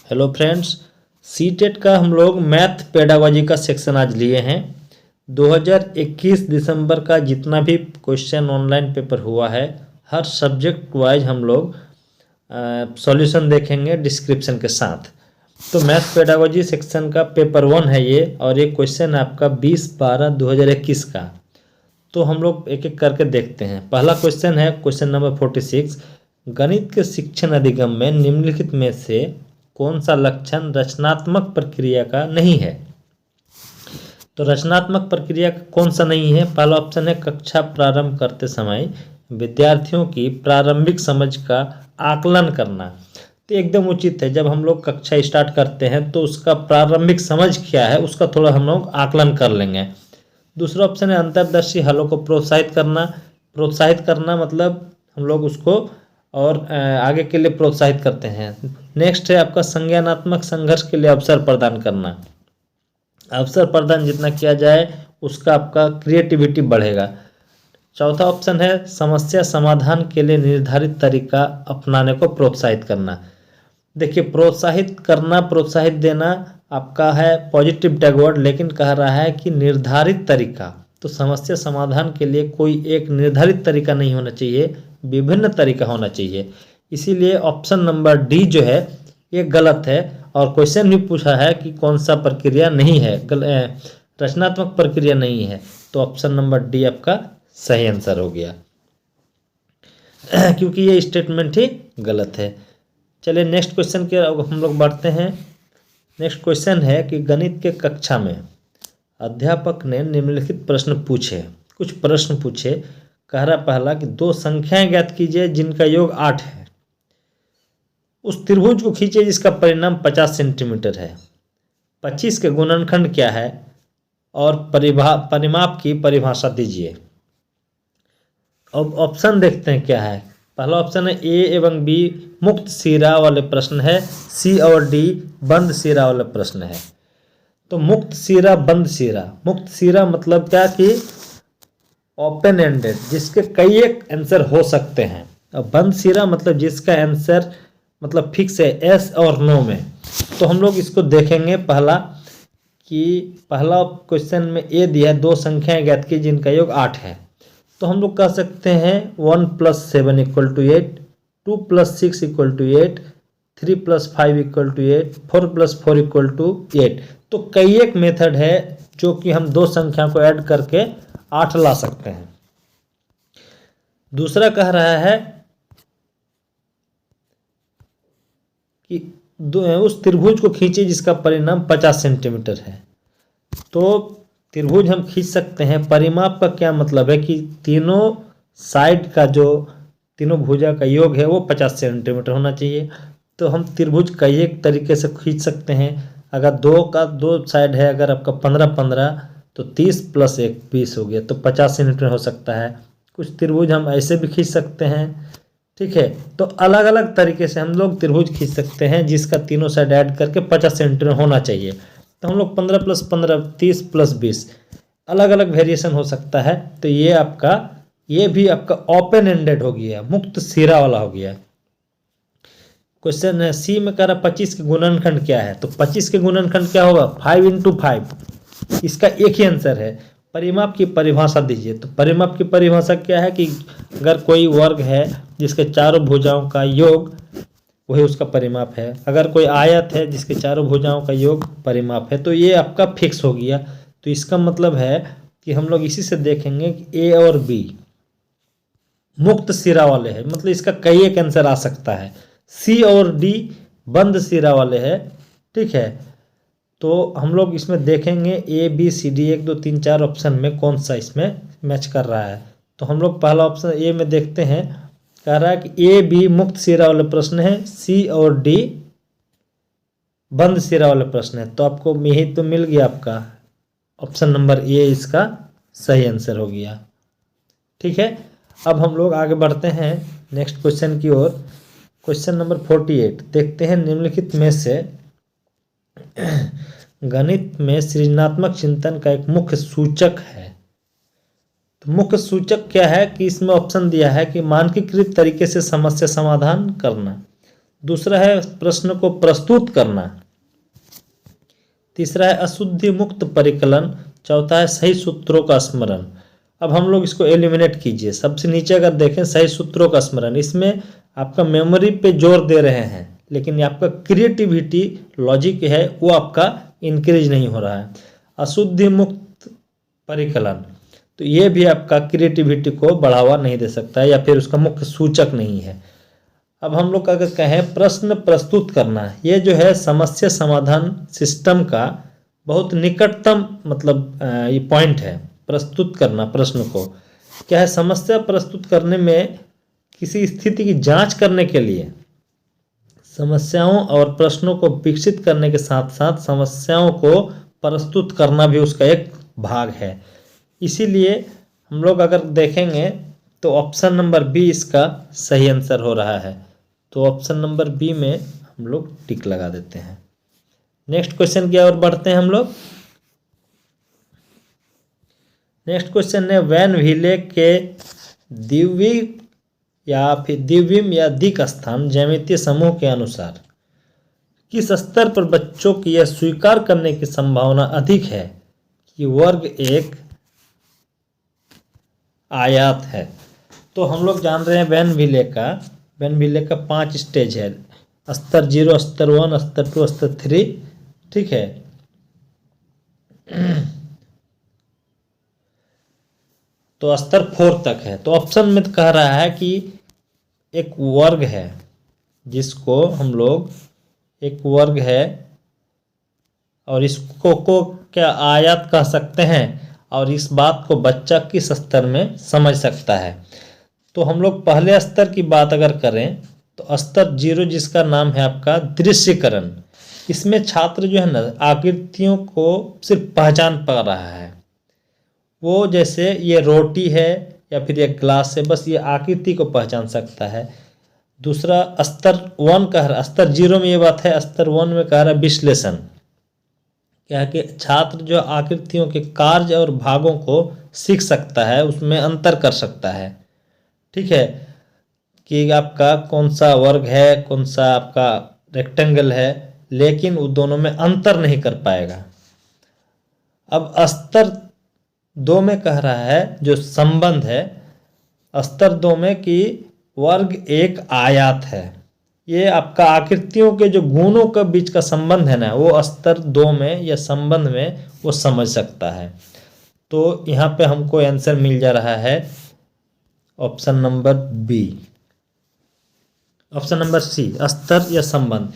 Hello friends, CTET का हम लोग मैथ पेडागोजी का सेक्शन आज लिए हैं। 2021 दिसंबर का जितना भी क्वेश्चन ऑनलाइन पेपर हुआ है, हर सब्जेक्ट वाइज हम लोग सॉल्यूशन देखेंगे डिस्क्रिप्शन के साथ। तो मैथ पेडागोजी सेक्शन का पेपर 1 है ये, और ये क्वेश्चन है आपका 20/12/2021 का। तो हम लोग एक एक करके देखते हैं। पहला क्वेश्चन है क्वेश्चन नंबर 46। गणित के शिक्षण अधिगम में निम्नलिखित में से कौन सा लक्षण रचनात्मक प्रक्रिया का नहीं है? तो रचनात्मक प्रक्रिया का कौन सा नहीं है? पहला ऑप्शन है कक्षा प्रारंभ करते समय विद्यार्थियों की प्रारंभिक समझ का आकलन करना। तो एकदम उचित है। जब हम लोग कक्षा स्टार्ट करते हैं तो उसका प्रारंभिक समझ क्या है उसका थोड़ा हम लोग आकलन कर लेंगे। दूसरा ऑप्शन है अंतर्दर्शी हलों को प्रोत्साहित करना। प्रोत्साहित करना मतलब हम लोग उसको और आगे के लिए प्रोत्साहित करते हैं। नेक्स्ट है आपका संज्ञानात्मक संघर्ष के लिए अवसर प्रदान करना। अवसर प्रदान जितना किया जाए उसका आपका क्रिएटिविटी बढ़ेगा। चौथा ऑप्शन है समस्या समाधान के लिए निर्धारित तरीका अपनाने को प्रोत्साहित करना। देखिए, प्रोत्साहित करना, प्रोत्साहित देना आपका है पॉजिटिव टैग वर्ड, लेकिन कह रहा है कि निर्धारित तरीका। तो समस्या समाधान के लिए कोई एक निर्धारित तरीका नहीं होना चाहिए, विभिन्न तरीका होना चाहिए। इसीलिए ऑप्शन नंबर डी जो है ये गलत है। और क्वेश्चन भी पूछा है कि कौन सा प्रक्रिया नहीं है, रचनात्मक प्रक्रिया नहीं है, तो ऑप्शन नंबर डी आपका सही आंसर हो गया क्योंकि ये स्टेटमेंट ही गलत है। चलिए नेक्स्ट क्वेश्चन के हम लोग बढ़ते हैं। नेक्स्ट क्वेश्चन है कि गणित के कक्षा में अध्यापक ने निम्नलिखित प्रश्न पूछे। कुछ प्रश्न पूछे। कह रहा पहला कि दो संख्याएं ज्ञात कीजिए जिनका योग 8 है। उस त्रिभुज को खींचिए जिसका परिमाण 50 सेंटीमीटर है। 25 के गुणनखंड क्या है और परिमाप की परिभाषा दीजिए। अब ऑप्शन देखते हैं क्या है। पहला ऑप्शन है ए एवं बी मुक्त सिरा वाले प्रश्न है, सी और डी बंद सिरा वाले प्रश्न है। तो मुक्त सिरा बंद सिरा, मुक्त सिरा मतलब क्या कि ओपन एंडेड, जिसके कई एक आंसर हो सकते हैं। और बंद सिरा मतलब जिसका आंसर मतलब फिक्स है एस और नो में। तो हम लोग इसको देखेंगे पहला कि पहला क्वेश्चन में ए दिया है दो संख्याएं ज्ञात की जिनका योग 8 है। तो हम लोग कह सकते हैं 1 + 7 = 8, 2 + 6 = 8, 3 + 5 = 8, 4 + 4 = 8। तो कई एक मेथड है जो कि हम दो संख्या को ऐड करके 8 ला सकते हैं। दूसरा कह रहा है कि उस त्रिभुज को खींचे जिसका परिमाण 50 सेंटीमीटर है। तो त्रिभुज हम खींच सकते हैं। परिमाप का क्या मतलब है कि तीनों साइड का जो तीनों भुजा का योग है वो 50 सेंटीमीटर होना चाहिए। तो हम त्रिभुज कई एक तरीके से खींच सकते हैं। अगर दो साइड है, अगर आपका 15-15 तो 30 + 1 20 हो गया, तो 50 सेंटीमीटर हो सकता है। कुछ त्रिभुज हम ऐसे भी खींच सकते हैं, ठीक है। तो अलग अलग तरीके से हम लोग त्रिभुज खींच सकते हैं जिसका तीनों साइड ऐड करके 50 सेंटीमीटर होना चाहिए। तो हम लोग 15 + 15 30 + 20 अलग अलग वेरिएशन हो सकता है। तो ये भी आपका ओपन एंडेड हो गया, मुक्त सिरा वाला हो गया। क्वेश्चन है सी में कह रहा 25 के गुणनखंड क्या है। तो 25 के गुणनखंड क्या होगा 5 × 5। इसका एक ही आंसर है। परिमाप की परिभाषा दीजिए। तो परिमाप की परिभाषा क्या है कि अगर कोई वर्ग है जिसके चारों भुजाओं का योग वही उसका परिमाप है। अगर कोई आयत है जिसके चारों भुजाओं का योग परिमाप है, तो ये आपका फिक्स हो गया। तो इसका मतलब है कि हम लोग इसी से देखेंगे कि ए और बी मुक्त सिरा वाले हैं, मतलब इसका कई एक आंसर आ सकता है। सी और डी बंद सिरा वाले हैं, ठीक है। तो हम लोग इसमें देखेंगे A B C D 1 2 3 4 option में कौन सा इसमें मैच कर रहा है। तो हम लोग पहला ऑप्शन ए में देखते हैं। कह रहा है कि ए बी मुक्त सिरा वाले प्रश्न है, सी और डी बंद सिरा वाले प्रश्न है। तो आपको यही तो मिल गया, आपका ऑप्शन नंबर ए इसका सही आंसर हो गया, ठीक है। अब हम लोग आगे बढ़ते हैं नेक्स्ट क्वेश्चन की ओर। क्वेश्चन नंबर 48 देखते हैं निम्नलिखित में से गणित में सृजनात्मक चिंतन का एक मुख्य सूचक है। तो मुख्य सूचक क्या है कि इसमें ऑप्शन दिया है कि मानकीकृत तरीके से समस्या समाधान करना। दूसरा है प्रश्न को प्रस्तुत करना, तीसरा है अशुद्धि मुक्त परिकलन, चौथा है सही सूत्रों का स्मरण। अब हम लोग इसको एलिमिनेट कीजिए। सबसे नीचे अगर देखें सही सूत्रों का स्मरण, इसमें आपका मेमोरी पे जोर दे रहे हैं, लेकिन आपका क्रिएटिविटी लॉजिक है वो आपका इंक्रीज नहीं हो रहा है। अशुद्धि मुक्त परिकलन, तो ये भी आपका क्रिएटिविटी को बढ़ावा नहीं दे सकता है या फिर उसका मुख्य सूचक नहीं है। अब हम लोग अगर कहें प्रश्न प्रस्तुत करना, ये जो है समस्या समाधान सिस्टम का बहुत निकटतम मतलब ये पॉइंट है। प्रस्तुत करना प्रश्न को क्या है, समस्या प्रस्तुत करने में किसी स्थिति की जांच करने के लिए समस्याओं और प्रश्नों को विकसित करने के साथ साथ समस्याओं को प्रस्तुत करना भी उसका एक भाग है। इसीलिए हम लोग अगर देखेंगे तो ऑप्शन नंबर बी इसका सही आंसर हो रहा है। तो ऑप्शन नंबर बी में हम लोग टिक लगा देते हैं। नेक्स्ट क्वेश्चन की ओर बढ़ते हैं हम लोग। नेक्स्ट क्वेश्चन है वैन व्हीले के द्विविम या दिक् स्थान ज्यामितीय समूह के अनुसार किस स्तर पर बच्चों की यह स्वीकार करने की संभावना अधिक है कि वर्ग एक आयात है। तो हम लोग जान रहे हैं वैन व्हीले का 5 स्टेज है, स्तर 0, स्तर 1, स्तर 2, स्तर 3, ठीक है। तो स्तर 4 तक है। तो ऑप्शन में कह रहा है कि एक वर्ग है जिसको हम लोग एक वर्ग है और इसको क्या आयत कह सकते हैं, और इस बात को बच्चा किस स्तर में समझ सकता है। तो हम लोग पहले स्तर की बात अगर करें तो स्तर 0 जिसका नाम है आपका दृश्यकरण, इसमें छात्र जो है ना आकृतियों को सिर्फ पहचान पा रहा है। वो जैसे ये रोटी है या फिर एक ग्लास है, बस ये आकृति को पहचान सकता है। दूसरा स्तर 1 कह रहा, स्तर 0 में ये बात है, स्तर 1 में कह रहा है विश्लेषण, क्या है कि छात्र जो आकृतियों के कार्य और भागों को सीख सकता है, उसमें अंतर कर सकता है, ठीक है, कि आपका कौन सा वर्ग है कौन सा आपका रेक्टेंगल है, लेकिन वो दोनों में अंतर नहीं कर पाएगा। अब स्तर 2 में कह रहा है जो संबंध है, स्तर 2 में कि वर्ग एक आयत है, ये आपका आकृतियों के जो गुणों के बीच का संबंध है ना, वो स्तर 2 में या संबंध में वो समझ सकता है। तो यहाँ पे हमको आंसर मिल जा रहा है option number B. Option number C स्तर या संबंध।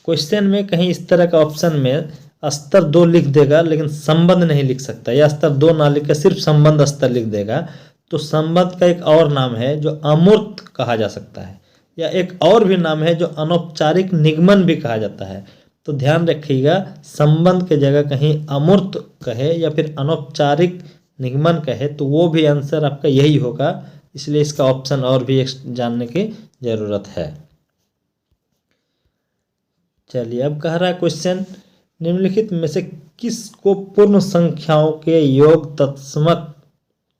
क्वेश्चन में कहीं इस तरह का ऑप्शन में स्तर 2 लिख देगा लेकिन संबंध नहीं लिख सकता, या स्तर 2 ना लिख के सिर्फ संबंध स्तर लिख देगा, तो संबंध का एक और नाम है जो अमूर्त कहा जा सकता है, या एक और भी नाम है जो अनौपचारिक निगमन भी कहा जाता है। तो ध्यान रखिएगा, संबंध के जगह कहीं अमूर्त कहे या फिर अनौपचारिक निगमन कहे तो वो भी आंसर आपका यही होगा। इसलिए इसका ऑप्शन और भी जानने की जरूरत है। चलिए अब कह रहा है क्वेश्चन, निम्नलिखित में से किस को पूर्ण संख्याओं के योग तत्समक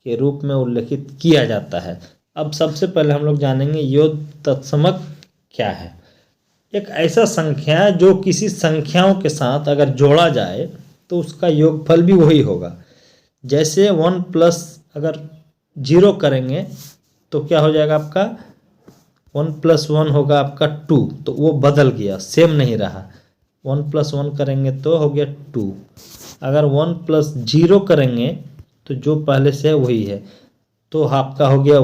के रूप में उल्लेखित किया जाता है। अब सबसे पहले हम लोग जानेंगे योग तत्समक क्या है। एक ऐसा संख्या है जो किसी संख्याओं के साथ अगर जोड़ा जाए तो उसका योगफल भी वही होगा। जैसे 1 प्लस अगर 0 करेंगे तो क्या हो जाएगा आपका 1 + 1 होगा आपका 2, तो वो बदल गया, सेम नहीं रहा। 1 + 1 करेंगे तो हो गया 2। अगर 1 + 0 करेंगे तो जो पहले से है वही है, तो आपका हो गया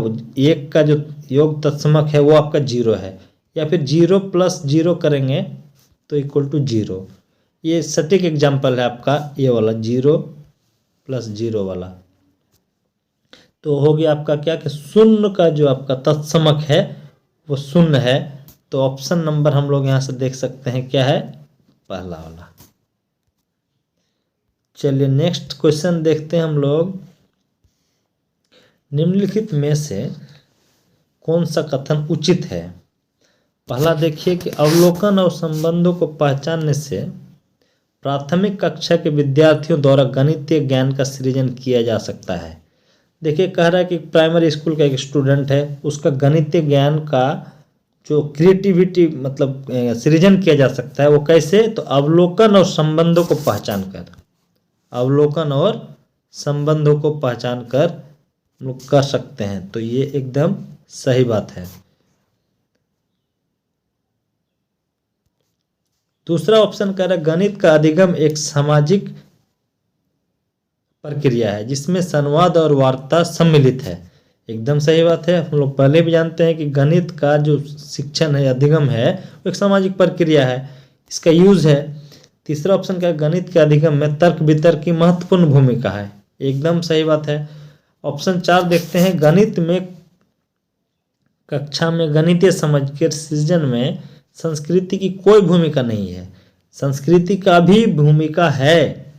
1 का जो योग तत्समक है वो आपका 0 है। या फिर 0 + 0 करेंगे तो = 0। ये सटीक एग्जाम्पल है आपका ये वाला 0 + 0 वाला। तो हो गया आपका क्या कि 0 का जो आपका तत्समक है वो 0 है। तो ऑप्शन नंबर हम लोग यहाँ से देख सकते हैं क्या है, पहला वाला। चलिए नेक्स्ट क्वेश्चन देखते हैं हम लोग। निम्नलिखित में से कौन सा कथन उचित है। पहला देखिए कि अवलोकन और संबंधों को पहचानने से प्राथमिक कक्षा के विद्यार्थियों द्वारा गणितीय ज्ञान का सृजन किया जा सकता है। देखिए कह रहा है कि प्राइमरी स्कूल का एक स्टूडेंट है, उसका गणितीय ज्ञान का जो क्रिएटिविटी मतलब सृजन किया जा सकता है, वो कैसे? तो अवलोकन और संबंधों को पहचान कर, अवलोकन और संबंधों को पहचान कर हम लोग कर सकते हैं। तो ये एकदम सही बात है। दूसरा ऑप्शन कह रहा है गणित का अधिगम एक सामाजिक प्रक्रिया है जिसमें संवाद और वार्ता सम्मिलित है। एकदम सही बात है। हम लोग पहले भी जानते हैं कि गणित का जो शिक्षण है, अधिगम है, वो एक सामाजिक प्रक्रिया है, इसका यूज है। तीसरा ऑप्शन क्या है? गणित के अधिगम में तर्क वितर्क की महत्वपूर्ण भूमिका है। एकदम सही बात है। ऑप्शन 4 देखते हैं, गणित में कक्षा में गणितीय समझ के सृजन में संस्कृति की कोई भूमिका नहीं है। संस्कृति का भी भूमिका है,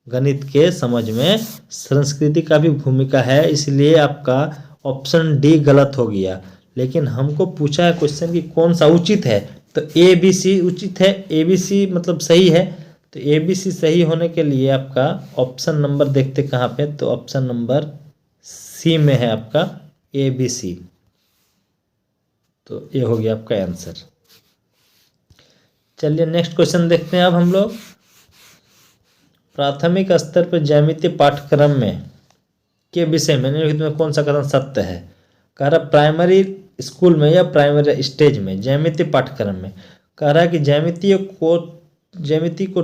गणित के समझ में संस्कृति का भी भूमिका है, इसलिए आपका ऑप्शन डी गलत हो गया। लेकिन हमको पूछा है क्वेश्चन कि कौन सा उचित है, तो ए बी सी उचित है। ए बी सी मतलब सही है, तो ए बी सी सही होने के लिए आपका ऑप्शन नंबर देखते कहाँ पे, तो ऑप्शन नंबर सी में है आपका ए बी सी। तो ये हो गया आपका आंसर। चलिए नेक्स्ट क्वेश्चन देखते हैं अब हम लोग। प्राथमिक स्तर पर ज्यामितीय पाठ्यक्रम में के विषय में निम्नलिखित में कौन सा कथन सत्य है? कह रहा प्राइमरी स्कूल में या प्राइमरी स्टेज में ज्यामितीय पाठ्यक्रम में कह रहा है कि ज्यामिति को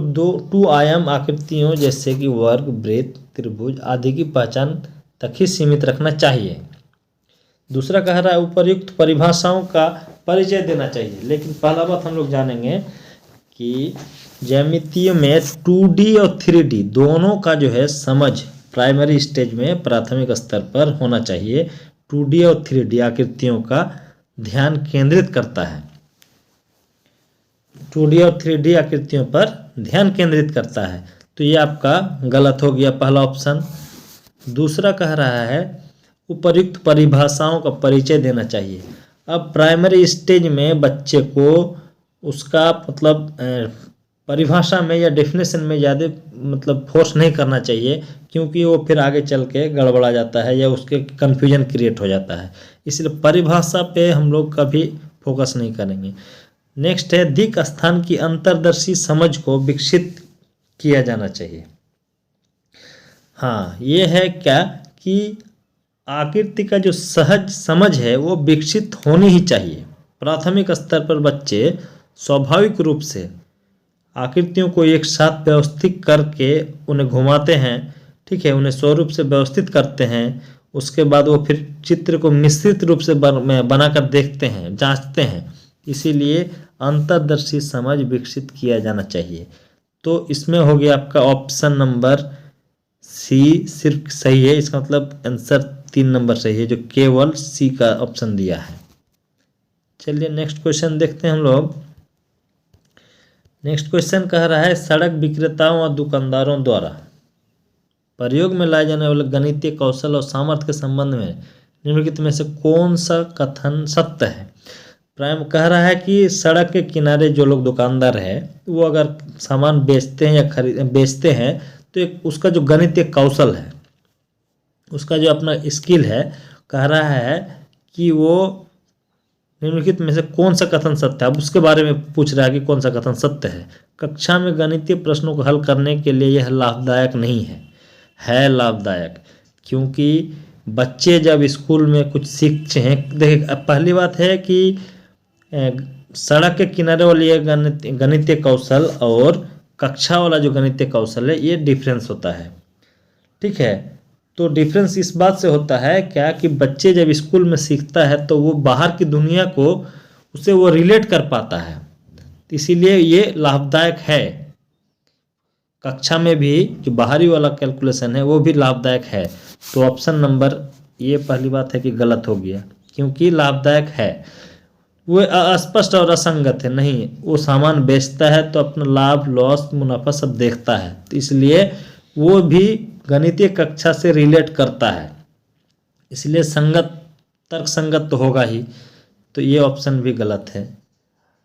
टू आयाम आकृतियों जैसे कि वर्ग, वृत्त, त्रिभुज आदि की पहचान तक ही सीमित रखना चाहिए। दूसरा कह रहा है उपर्युक्त परिभाषाओं का परिचय देना चाहिए। लेकिन पहला बात हम लोग जानेंगे कि ज्यामितीय में 2D और 3D दोनों का जो है समझ प्राइमरी स्टेज में प्राथमिक स्तर पर होना चाहिए। 2D और 3D आकृतियों का ध्यान केंद्रित करता है, 2D और 3D आकृतियों पर ध्यान केंद्रित करता है। तो ये आपका गलत हो गया पहला ऑप्शन। दूसरा कह रहा है उपर्युक्त परिभाषाओं का परिचय देना चाहिए। अब प्राइमरी स्टेज में बच्चे को उसका मतलब परिभाषा में या डेफिनेशन में ज़्यादा मतलब फोर्स नहीं करना चाहिए, क्योंकि वो फिर आगे चल के गड़बड़ा जाता है या उसके कन्फ्यूजन क्रिएट हो जाता है। इसलिए परिभाषा पे हम लोग कभी फोकस नहीं करेंगे। नेक्स्ट है दिक् स्थान की अंतर्दर्शी समझ को विकसित किया जाना चाहिए। हाँ, ये है क्या कि आकृति का जो सहज समझ है वो विकसित होनी ही चाहिए। प्राथमिक स्तर पर बच्चे स्वाभाविक रूप से आकृतियों को एक साथ व्यवस्थित करके उन्हें घुमाते हैं, ठीक है, उन्हें स्वरूप से व्यवस्थित करते हैं। उसके बाद वो फिर चित्र को मिश्रित रूप से बनाकर देखते हैं, जांचते हैं। इसीलिए अंतर्दर्शी समझ विकसित किया जाना चाहिए। तो इसमें हो गया आपका ऑप्शन नंबर सी सिर्फ सही है। इसका मतलब आंसर 3 नंबर सही है, जो केवल सी का ऑप्शन दिया है। चलिए नेक्स्ट क्वेश्चन देखते हैं हम लोग। नेक्स्ट क्वेश्चन कह रहा है सड़क विक्रेताओं और दुकानदारों द्वारा प्रयोग में लाए जाने वाले गणितीय कौशल और सामर्थ्य के संबंध में निम्नलिखित में से कौन सा कथन सत्य है? प्राइम कह रहा है कि सड़क के किनारे जो लोग दुकानदार है वो अगर सामान बेचते हैं या बेचते हैं तो एक उसका जो गणितीय कौशल है, उसका जो अपना स्किल है, कह रहा है कि वो निम्नलिखित में से कौन सा कथन सत्य है। अब उसके बारे में पूछ रहा है कि कौन सा कथन सत्य है। कक्षा में गणितीय प्रश्नों को हल करने के लिए यह लाभदायक नहीं है। है लाभदायक, क्योंकि बच्चे जब स्कूल में कुछ सीखते हैं, देखिए पहली बात है कि सड़क के किनारे वाली ये गणितीय कौशल और कक्षा वाला जो गणितीय कौशल है, ये डिफरेंस होता है, ठीक है। तो डिफरेंस इस बात से होता है क्या कि बच्चे जब स्कूल में सीखता है तो वो बाहर की दुनिया को उससे वो रिलेट कर पाता है, इसीलिए ये लाभदायक है। कक्षा में भी जो बाहरी वाला कैलकुलेशन है वो भी लाभदायक है। तो ऑप्शन नंबर ये पहली बात है कि गलत हो गया, क्योंकि लाभदायक है वो अस्पष्ट और असंगत है। नहीं, वो सामान बेचता है तो अपना लाभ लॉस मुनाफा सब देखता है, तो इसलिए वो भी गणितीय कक्षा से रिलेट करता है, इसलिए संगत तर्क संगत तो होगा ही। तो ये ऑप्शन भी गलत है।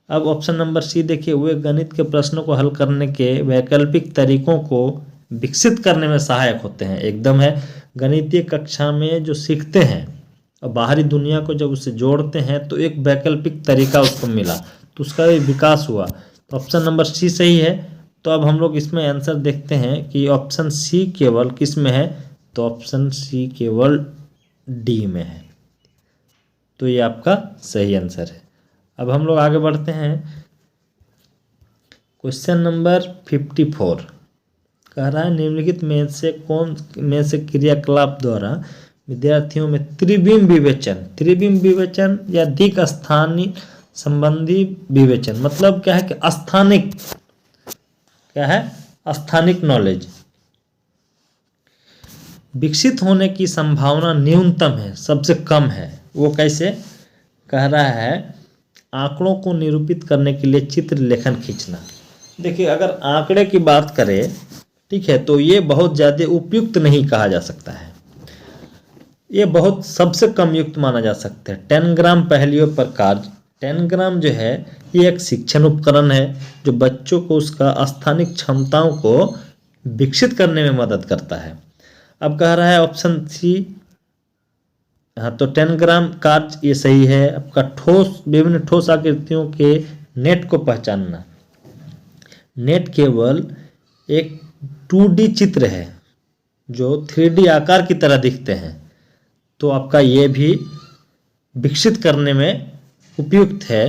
अब ऑप्शन नंबर सी देखिए, वे गणित के प्रश्नों को हल करने के वैकल्पिक तरीकों को विकसित करने में सहायक होते हैं। एकदम है, गणितीय कक्षा में जो सीखते हैं और बाहरी दुनिया को जब उससे जोड़ते हैं तो एक वैकल्पिक तरीका उसको मिला, तो उसका भी विकास हुआ। तो ऑप्शन नंबर सी सही है। तो अब हम लोग इसमें आंसर देखते हैं कि ऑप्शन सी केवल किस में है, तो ऑप्शन सी केवल डी में है। तो ये आपका सही आंसर है। अब हम लोग आगे बढ़ते हैं। क्वेश्चन नंबर 54 कह रहा है निम्नलिखित में से क्रियाकलाप द्वारा विद्यार्थियों में त्रिविम विवेचन या दिक् स्थानीय संबंधी विवेचन, मतलब क्या है कि स्थानिक नॉलेज विकसित होने की संभावना न्यूनतम है, सबसे कम है। वो कैसे? कह रहा है आंकड़ों को निरूपित करने के लिए चित्र लेखन खींचना। देखिए, अगर आंकड़े की बात करें, ठीक है, तो ये बहुत ज़्यादा उपयुक्त नहीं कहा जा सकता है, ये बहुत सबसे कम युक्त माना जा सकता है। 10 ग्राम पहेलियों पर कार्य, 10 ग्राम जो है ये एक शिक्षण उपकरण है जो बच्चों को उसका स्थानिक क्षमताओं को विकसित करने में मदद करता है। अब कह रहा है ऑप्शन सी, हाँ, तो 10 ग्राम कार्य ये सही है। आपका विभिन्न ठोस आकृतियों के नेट को पहचानना, नेट केवल एक 2D चित्र है जो 3D आकार की तरह दिखते हैं, तो आपका ये भी विकसित करने में उपयुक्त है।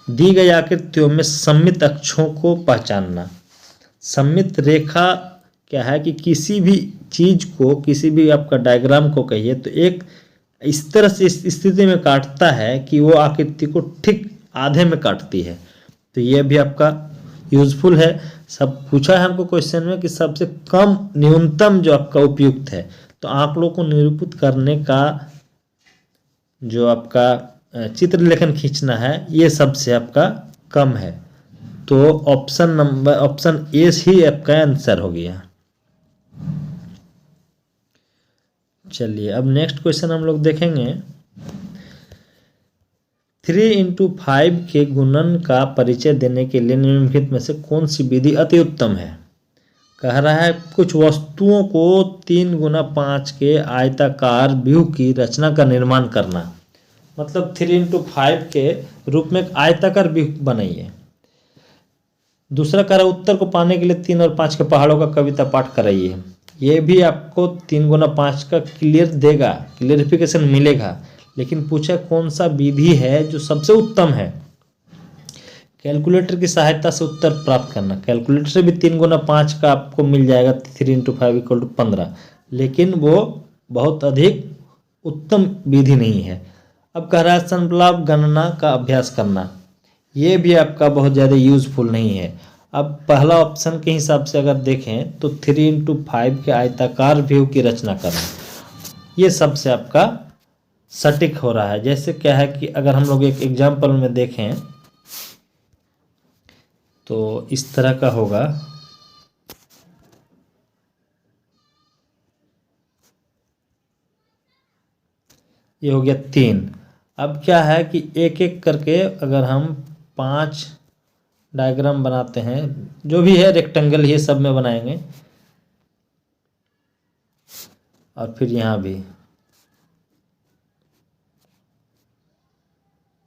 दी गई आकृतियों में सममित अक्षों को पहचानना, सममित रेखा क्या है कि किसी भी चीज़ को, किसी भी आपका डायग्राम को कहिए तो एक इस तरह से इस स्थिति में काटता है कि वो आकृति को ठीक आधे में काटती है। तो ये भी आपका यूजफुल है। सब पूछा है हमको क्वेश्चन में कि सबसे कम न्यूनतम जो आपका उपयुक्त है, तो आंकड़ों को निरूपित करने का जो आपका चित्र लेखन खींचना है ये सबसे आपका कम है। तो ऑप्शन ए ही आपका आंसर हो गया। चलिए, अब नेक्स्ट क्वेश्चन हम लोग देखेंगे। 3 into 5 के गुणन का परिचय देने के लिए निम्नलिखित में से कौन सी विधि अति उत्तम है? कह रहा है कुछ वस्तुओं को 3 गुना 5 के आयताकार व्यूह की रचना का निर्माण करना, मतलब 3 into 5 के रूप में एक आयताकार व्यूह बनाइए। दूसरा कह रहा है उत्तर को पाने के लिए 3 और 5 के पहाड़ों का कविता पाठ कराइए। ये भी आपको 3 गुना 5 का क्लियरिफिकेशन मिलेगा, लेकिन पूछा कौन सा विधि है जो सबसे उत्तम है। कैलकुलेटर की सहायता से उत्तर प्राप्त करना, कैलकुलेटर से भी 3 गुना 5 का आपको मिल जाएगा 3 into 5 = 15, लेकिन वो बहुत अधिक उत्तम विधि नहीं है। अब कह रहा है संप्लाव गणना का अभ्यास करना, ये भी आपका बहुत ज़्यादा यूजफुल नहीं है। अब पहला ऑप्शन के हिसाब से अगर देखें तो 3 into 5 के आयताकार व्यूह की रचना करना, ये सबसे आपका सटीक हो रहा है। जैसे क्या है कि अगर हम लोग एक एग्जाम्पल में देखें तो इस तरह का होगा। ये हो गया 3। अब क्या है कि एक एक करके अगर हम 5 डायग्राम बनाते हैं, जो भी है रेक्टेंगल ये सब में बनाएंगे, और फिर यहाँ भी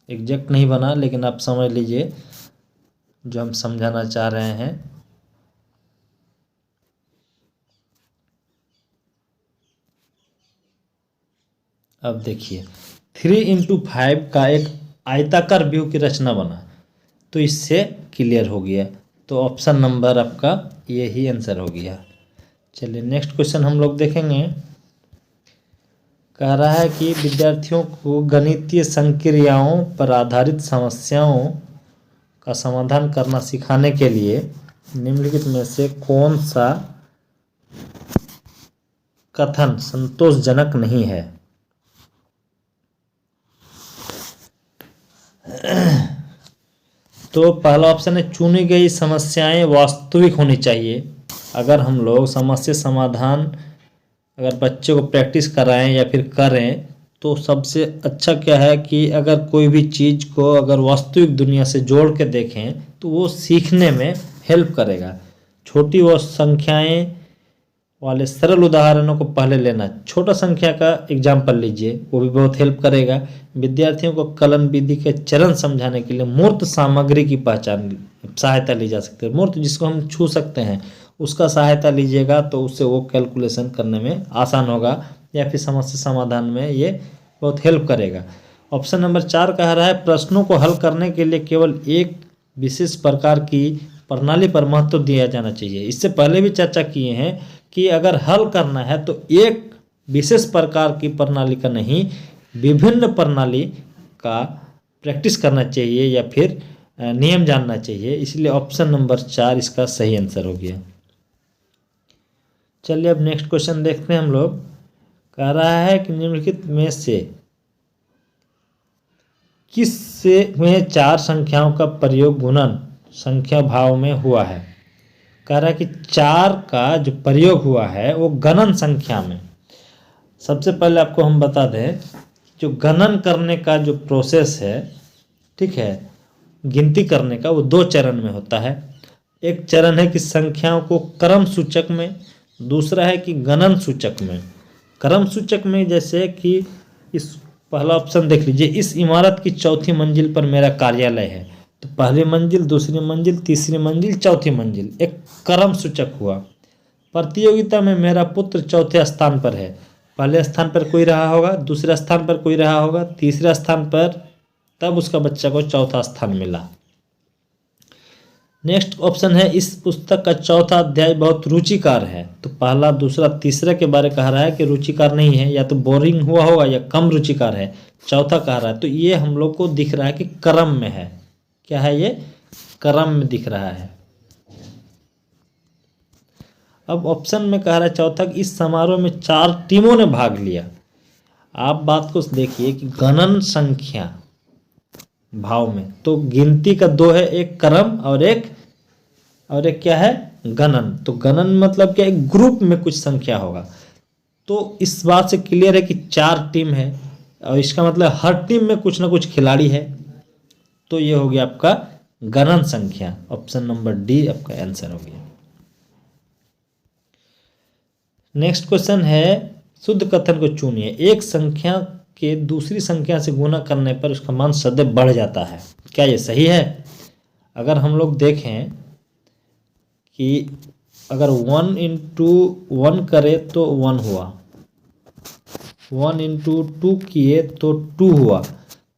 एग्जैक्ट नहीं बना, लेकिन आप समझ लीजिए जो हम समझाना चाह रहे हैं। अब देखिए 3 into 5 का एक आयताकार व्यूह की रचना बना, तो इससे क्लियर हो गया। तो ऑप्शन नंबर आपका ये ही आंसर हो गया। चलिए नेक्स्ट क्वेश्चन हम लोग देखेंगे। कह रहा है कि विद्यार्थियों को गणितीय संक्रियाओं पर आधारित समस्याओं का समाधान करना सिखाने के लिए निम्नलिखित में से कौन सा कथन संतोषजनक नहीं है? तो पहला ऑप्शन है चुनी गई समस्याएं वास्तविक होनी चाहिए। अगर हम लोग समस्या समाधान अगर बच्चे को प्रैक्टिस कराएं या फिर करें तो सबसे अच्छा क्या है कि अगर कोई भी चीज़ को अगर वास्तविक दुनिया से जोड़ के देखें तो वो सीखने में हेल्प करेगा। छोटी वो संख्याएं वाले सरल उदाहरणों को पहले लेना। छोटा संख्या का एग्जाम्पल लीजिए, वो भी बहुत हेल्प करेगा। विद्यार्थियों को कलन विधि के चरण समझाने के लिए मूर्त सामग्री की सहायता ली जा सकती है। मूर्त जिसको हम छू सकते हैं उसका सहायता लीजिएगा तो उससे वो कैलकुलेशन करने में आसान होगा या फिर समस्या समाधान में ये बहुत हेल्प करेगा। ऑप्शन नंबर 4 कह रहा है प्रश्नों को हल करने के लिए केवल एक विशेष प्रकार की प्रणाली पर महत्व दिया जाना चाहिए। इससे पहले भी चर्चा किए हैं कि अगर हल करना है तो एक विशेष प्रकार की प्रणाली का नहीं, विभिन्न प्रणाली का प्रैक्टिस करना चाहिए या फिर नियम जानना चाहिए। इसलिए ऑप्शन नंबर 4 इसका सही आंसर हो गया। चलिए अब नेक्स्ट क्वेश्चन देखते हैं हम लोग। कह रहा है कि निम्नलिखित में से किस से में 4 संख्याओं का प्रयोग गुणन संख्या भाव में हुआ है। कह रहा है कि 4 का जो प्रयोग हुआ है वो गणन संख्या में। सबसे पहले आपको हम बता दें जो गणन करने का जो प्रोसेस है, ठीक है, गिनती करने का, वो 2 चरण में होता है। एक चरण है कि संख्याओं को क्रम सूचक में, दूसरा है कि गणन सूचक में। क्रम सूचक में जैसे कि इस पहला ऑप्शन देख लीजिए, इस इमारत की 4थी मंजिल पर मेरा कार्यालय है। तो पहली मंजिल, दूसरी मंजिल, तीसरी मंजिल, चौथी मंजिल, एक क्रम सूचक हुआ। प्रतियोगिता में मेरा पुत्र 4थे स्थान पर है। पहले स्थान पर कोई रहा होगा, दूसरे स्थान पर कोई रहा होगा, तीसरे स्थान पर, तब उसका बच्चा को 4था स्थान मिला। नेक्स्ट ऑप्शन है इस पुस्तक का 4था अध्याय बहुत रुचिकार है। तो पहला, दूसरा, तीसरा के बारे कह रहा है कि रुचिकार नहीं है, या तो बोरिंग हुआ होगा या कम रुचिकार है। चौथा कह रहा है, तो ये हम लोग को दिख रहा है कि क्रम में है। क्या है ये? क्रम में दिख रहा है। अब ऑप्शन में कह रहा है चौथा कि इस समारोह में 4 टीमों ने भाग लिया। आप बात को देखिए कि गणन संख्या भाव में तो गिनती का 2 है, एक क्रम और एक क्या है? गणन। तो गणन मतलब क्या? एक ग्रुप में कुछ संख्या होगा। तो इस बात से क्लियर है कि 4 टीम है और इसका मतलब हर टीम में कुछ ना कुछ खिलाड़ी है। तो ये हो गया आपका गणन संख्या। ऑप्शन नंबर डी आपका आंसर हो गया। नेक्स्ट क्वेश्चन है शुद्ध कथन को चुनिए। एक संख्या के दूसरी संख्या से गुना करने पर उसका मान सदैव बढ़ जाता है। क्या ये सही है? अगर हम लोग देखें कि अगर 1 इंटू 1 करे तो 1 हुआ, 1 इंटू 2 किए तो 2 हुआ।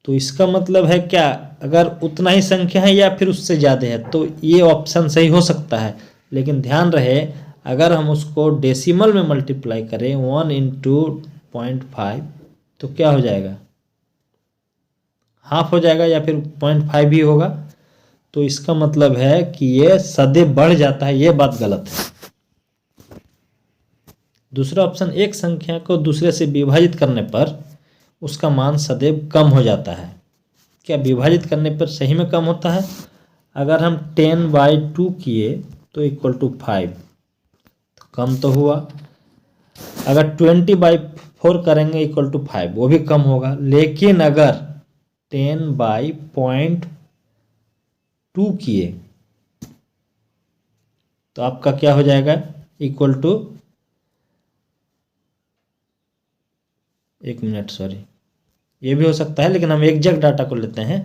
तो इसका मतलब है क्या? अगर उतना ही संख्या है या फिर उससे ज़्यादा है तो ये ऑप्शन सही हो सकता है। लेकिन ध्यान रहे अगर हम उसको डेसिमल में मल्टीप्लाई करें 1 इंटू 0.5 तो क्या हो जाएगा? हाफ हो जाएगा या फिर 0.5 ही होगा। तो इसका मतलब है कि ये सदैव बढ़ जाता है, ये बात गलत है। दूसरा ऑप्शन, एक संख्या को दूसरे से विभाजित करने पर उसका मान सदैव कम हो जाता है। क्या विभाजित करने पर सही में कम होता है? अगर हम 10/2 किए तो इक्वल टू 5, तो कम तो हुआ। अगर 20/4 करेंगे इक्वल टू 5, वो भी कम होगा। लेकिन अगर 10/2 किए तो आपका क्या हो जाएगा? इक्वल टू, एक मिनट, सॉरी, ये भी हो सकता है लेकिन हम एग्जैक्ट डाटा को लेते हैं।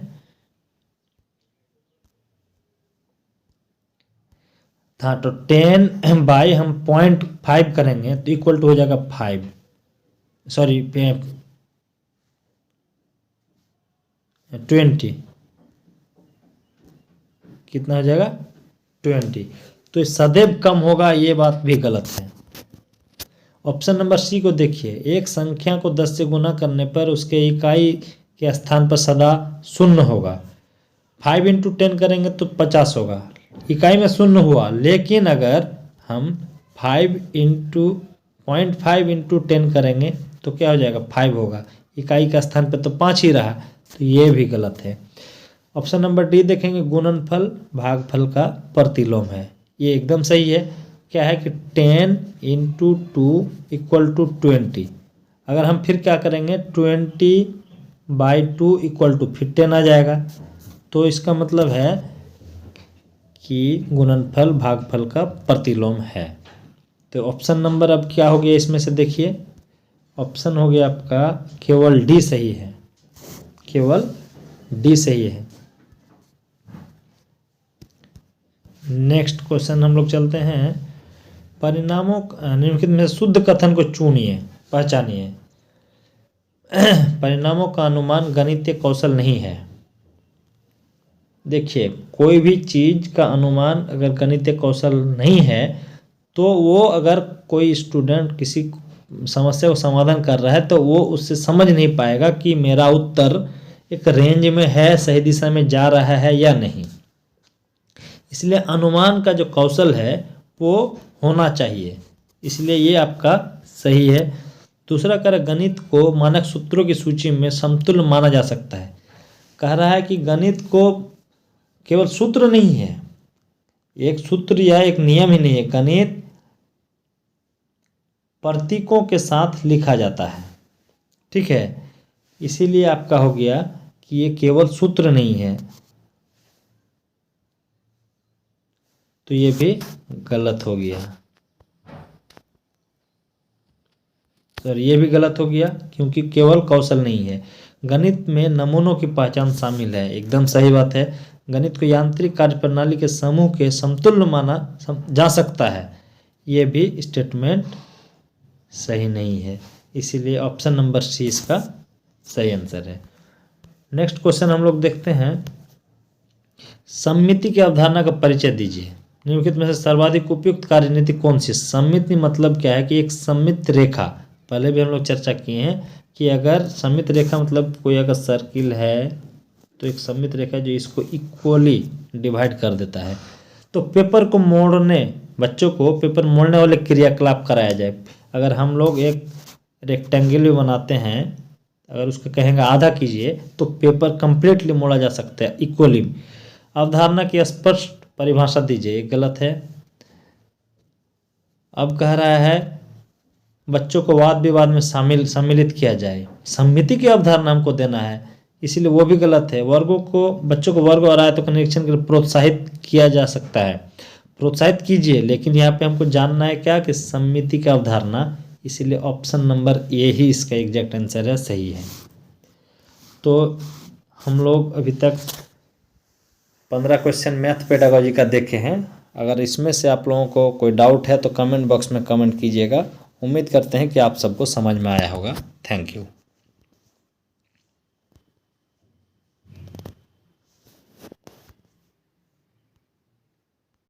हाँ, तो 10 बाई हम 0.5 करेंगे तो इक्वल टू हो जाएगा 5, सॉरी 20, कितना हो जाएगा? 20। तो सदैव कम होगा, ये बात भी गलत है। ऑप्शन नंबर सी को देखिए। एक संख्या को 10 से गुना करने पर उसके इकाई के स्थान पर सदा 0 होगा। 5 इंटू 10 करेंगे तो 50 होगा, इकाई में 0 हुआ। लेकिन अगर हम 5 इंटू 0.5 इंटू 10 करेंगे तो क्या हो जाएगा? 5 होगा, इकाई का स्थान पर तो 5 ही रहा। तो ये भी गलत है। ऑप्शन नंबर डी देखेंगे, गुणनफल भागफल का प्रतिलोम है, ये एकदम सही है। क्या है कि 10 इंटू 2 इक्वल टू 20। अगर हम फिर क्या करेंगे 20/2 इक्वल टू, फिर 10 आ जाएगा। तो इसका मतलब है कि गुणनफल भागफल का प्रतिलोम है। तो ऑप्शन नंबर अब क्या हो गया इसमें से देखिए, ऑप्शन हो गया आपका केवल डी सही है, केवल डी सही है। नेक्स्ट क्वेश्चन हम लोग चलते हैं, परिणामों निम्नलिखित में से शुद्ध कथन को चुनिए, पहचानिए। परिणामों का अनुमान गणितीय कौशल नहीं है। देखिए, कोई भी चीज़ का अनुमान अगर गणितीय कौशल नहीं है तो वो, अगर कोई स्टूडेंट किसी समस्या को समाधान कर रहा है तो वो उससे समझ नहीं पाएगा कि मेरा उत्तर एक रेंज में है, सही दिशा में जा रहा है या नहीं। इसलिए अनुमान का जो कौशल है वो होना चाहिए, इसलिए ये आपका सही है। दूसरा कह रहा है, गणित को मानक सूत्रों की सूची में समतुल्य माना जा सकता है। कह रहा है कि गणित को केवल सूत्र नहीं है, एक सूत्र या एक नियम ही नहीं है, गणित प्रतीकों के साथ लिखा जाता है, ठीक है। इसीलिए आपका हो गया कि ये केवल सूत्र नहीं है, तो ये भी गलत हो गया। सर ये भी गलत हो गया क्योंकि केवल कौशल नहीं है, गणित में नमूनों की पहचान शामिल है, एकदम सही बात है। गणित को यांत्रिक कार्यप्रणाली के समूह के समतुल्य माना जा सकता है, ये भी स्टेटमेंट सही नहीं है, इसीलिए ऑप्शन नंबर सी इसका सही आंसर है। नेक्स्ट क्वेश्चन हम लोग देखते हैं, सममिति की अवधारणा का परिचय दीजिए। निम्नलिखित में से सर्वाधिक उपयुक्त कार्यनीति कौन सी? सममिति मतलब क्या है कि एक सममित रेखा, पहले भी हम लोग चर्चा किए हैं कि अगर सममित रेखा मतलब कोई अगर सर्किल है तो एक सममित रेखा जो इसको इक्वली डिवाइड कर देता है। तो पेपर को मोड़ने, बच्चों को पेपर मोड़ने वाले क्रियाकलाप कराया जाए। अगर हम लोग एक रेक्टेंगल भी बनाते हैं, अगर उसको कहेंगे आधा कीजिए तो पेपर कंप्लीटली मोड़ा जा सकता है इक्वली। अवधारणा की स्पष्ट परिभाषा दीजिए, गलत है। अब कह रहा है बच्चों को वाद विवाद में सम्मिलित किया जाए, सम्मिति की अवधारणा हमको देना है, इसीलिए वो भी गलत है। वर्गों को, बच्चों को वर्ग और आयतों का निरीक्षण कर प्रोत्साहित किया जा सकता है, प्रोत्साहित कीजिए, लेकिन यहाँ पे हमको जानना है क्या कि सम्मिति की अवधारणा, इसीलिए ऑप्शन नंबर ए ही इसका एग्जैक्ट आंसर है, सही है। तो हम लोग अभी तक 15 क्वेश्चन मैथ पेडागोजी का देखे हैं। अगर इसमें से आप लोगों को कोई डाउट है तो कमेंट बॉक्स में कमेंट कीजिएगा। उम्मीद करते हैं कि आप सबको समझ में आया होगा। Thank you.